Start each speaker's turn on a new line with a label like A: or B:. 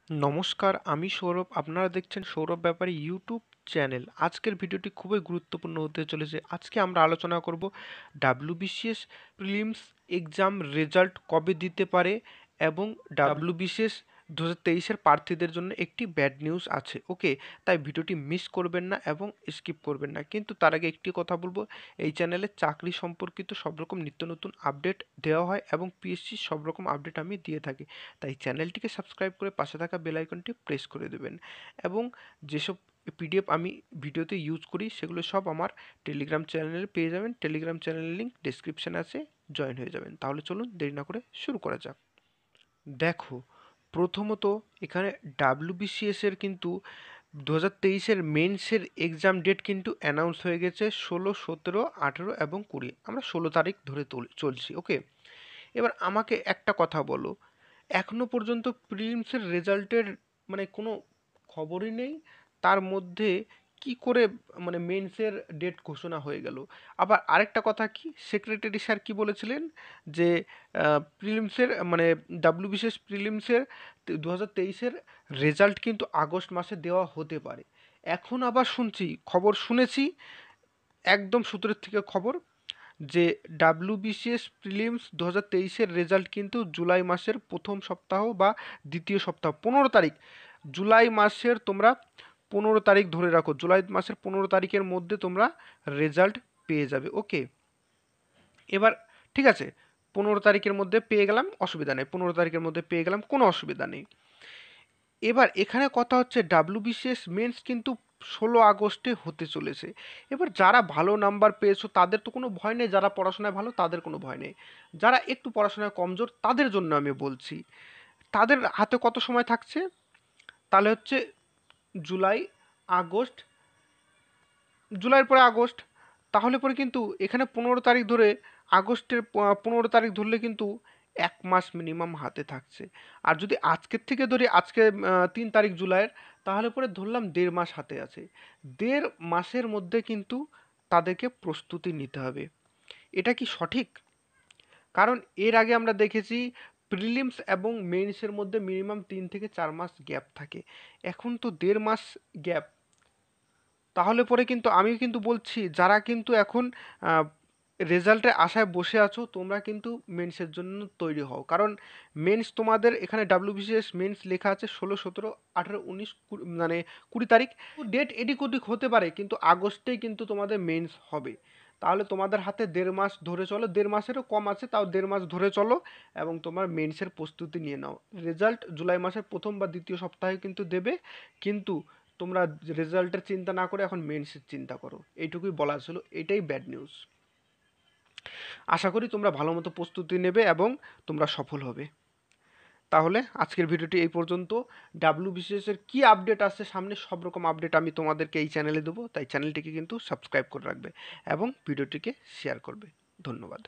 A: নমস্কার, আমি সৌরভ। আপনারা দেখছেন সৌরভ ব্যাপারী ইউটিউব চ্যানেল। আজকের ভিডিওটি খুবই গুরুত্বপূর্ণ হতে চলেছে। আজকে আমরা আলোচনা করব ডাব্লিউবিসিএস প্রিলিমস এক্সাম রেজাল্ট কবে দিতে পারে এবং ডাব্লিউবিসিএস 2023-এর প্রার্থীদের জন্য একটি ব্যাড নিউজ আছে। ওকে, তাই ভিডিওটি মিস করবেন না এবং স্কিপ করবেন না। কিন্তু তার আগে একটি কথা বলবো, এই চ্যানেলে চাকরি সম্পর্কিত সব রকম নিত্য নতুন আপডেট দেওয়া হয় এবং পিএসসির সব রকম আপডেট আমি দিয়ে থাকি। তাই চ্যানেলটিকে সাবস্ক্রাইব করে পাশে থাকা বেল আইকনটি প্রেস করে দেবেন এবং যেসব পিডিএফ আমি ভিডিওতে ইউজ করি সেগুলো সব আমার টেলিগ্রাম চ্যানেলে পেয়ে যাবেন। টেলিগ্রাম চ্যানেলের লিঙ্ক ডেসক্রিপশানে আছে, জয়েন হয়ে যাবেন। তাহলে চলুন দেরি না করে শুরু করা যাক। দেখো, প্রথমত এখানে ডাব্লিউবিসিএস-এর কিন্তু 2023-এর মেন্সের এক্সাম ডেট কিন্তু অ্যানাউন্স হয়ে গেছে 16, 17, 18 এবং 20। আমরা 16 তারিখ ধরে চলছি। ওকে, এবার আমাকে একটা কথা বলো, এখনো পর্যন্ত প্রিলিমসের রেজাল্টের কোনো খবরই নেই। তার মধ্যে কি করে মেন্সের ডেট ঘোষণা হয়ে গেল? আবার আরেকটা কথা, কি সেক্রেটারি স্যার কি বলেছিলেন যে প্রিলিমসের ডাব্লিউবিসিএস প্রিলিমসের 2023-এর রেজাল্ট কিন্তু আগস্ট মাসে দেওয়া হতে পারে। এখন আবার শুনেছি একদম সূত্রের থেকে খবর যে ডাব্লিউবিসিএস প্রিলিমস 2023-এর রেজাল্ট কিন্তু জুলাই মাসের প্রথম সপ্তাহ বা দ্বিতীয় সপ্তাহ, 15 তারিখ। জুলাই মাসের তোমরা 15 তারিখ ধরে রাখো, জুলাই মাসের 15 তারিখের মধ্যে তোমরা রেজাল্ট পেয়ে যাবে। ওকে, এবার ঠিক আছে, 15 তারিখের মধ্যে পেয়ে গেলাম, অসুবিধা নেই। 15 তারিখের মধ্যে পেয়ে গেলাম, কোনো অসুবিধা নেই। এবার এখানে কথা হচ্ছে ডাব্লিউবিসিএস মেন্স কিন্তু 16 আগস্টে হতে চলেছে। এবার যারা ভালো নাম্বার পেয়েছো তাদের তো কোনো ভয় নেই, যারা পড়াশোনায় ভালো তাদের কোনো ভয় নেই। যারা একটু পড়াশোনায় কমজোর তাদের জন্য আমি বলছি, তাদের হাতে কত সময় থাকছে? তাহলে হচ্ছে জুলাই, আগস্ট, জুলাইয়ের পরে আগস্ট, তাহলে পরে কিন্তু এখানে 15 তারিখ ধরে, আগস্টের 15 তারিখ ধরলে কিন্তু 1 মাস মিনিমাম হাতে থাকছে। আর যদি আজকের থেকে ধরি, আজকে 3 তারিখ জুলাইয়ের, তাহলে পরে ধরলাম 1.5 মাস হাতে আছে। 1.5 মাসের মধ্যে কিন্তু তাদেরকে প্রস্তুতি নিতে হবে। এটা কি সঠিক? কারণ এর আগে আমরা দেখেছি প্রিলিমস এবং মেইনসের মধ্যে মিনিমাম 3 থেকে 4 মাস গ্যাপ থাকে। এখন তো 1.5 মাস গ্যাপ। তাহলে পরে কিন্তু আমি কিন্তু বলছি, যারা কিন্তু এখন রেজাল্টের আশায় বসে আছো, তোমরা কিন্তু মেন্সের জন্য তৈরি হও। কারণ মেন্স তোমাদের এখানে ডাব্লিউবিসিএস মেন্স লেখা আছে 16, 17, 18, 19, 20 তারিখ। ডেট এদিক ওদিক হতে পারে, কিন্তু আগস্টেই কিন্তু তোমাদের মেন্স হবে। তাহলে তোমাদের হাতে 1.5 মাস ধরে চলো, 1.5 মাসেরও কম আছে, তাও 1.5 মাস ধরে চলো এবং তোমার মেন্সের প্রস্তুতি নিয়ে নাও। রেজাল্ট জুলাই মাসের প্রথম বা দ্বিতীয় সপ্তাহে কিন্তু দেবে, কিন্তু তোমরা রেজাল্টের চিন্তা না করে এখন মেন্সের চিন্তা করো। এইটুকুই বলার ছিল, এটাই ব্যাড নিউজ। আশা করি তোমরা ভালো মতো প্রস্তুতি নেবে এবং তোমরা সফল হবে। তাহলে আজকের ভিডিওটি এই পর্যন্ত। ডাব্লিউবিসিএস-এর কী আপডেট আসছে সামনে, সব রকম আপডেট আমি তোমাদেরকে এই চ্যানেলে দেবো, তাই চ্যানেলটিকে কিন্তু সাবস্ক্রাইব করে রাখবে এবং ভিডিওটিকে শেয়ার করবে। ধন্যবাদ।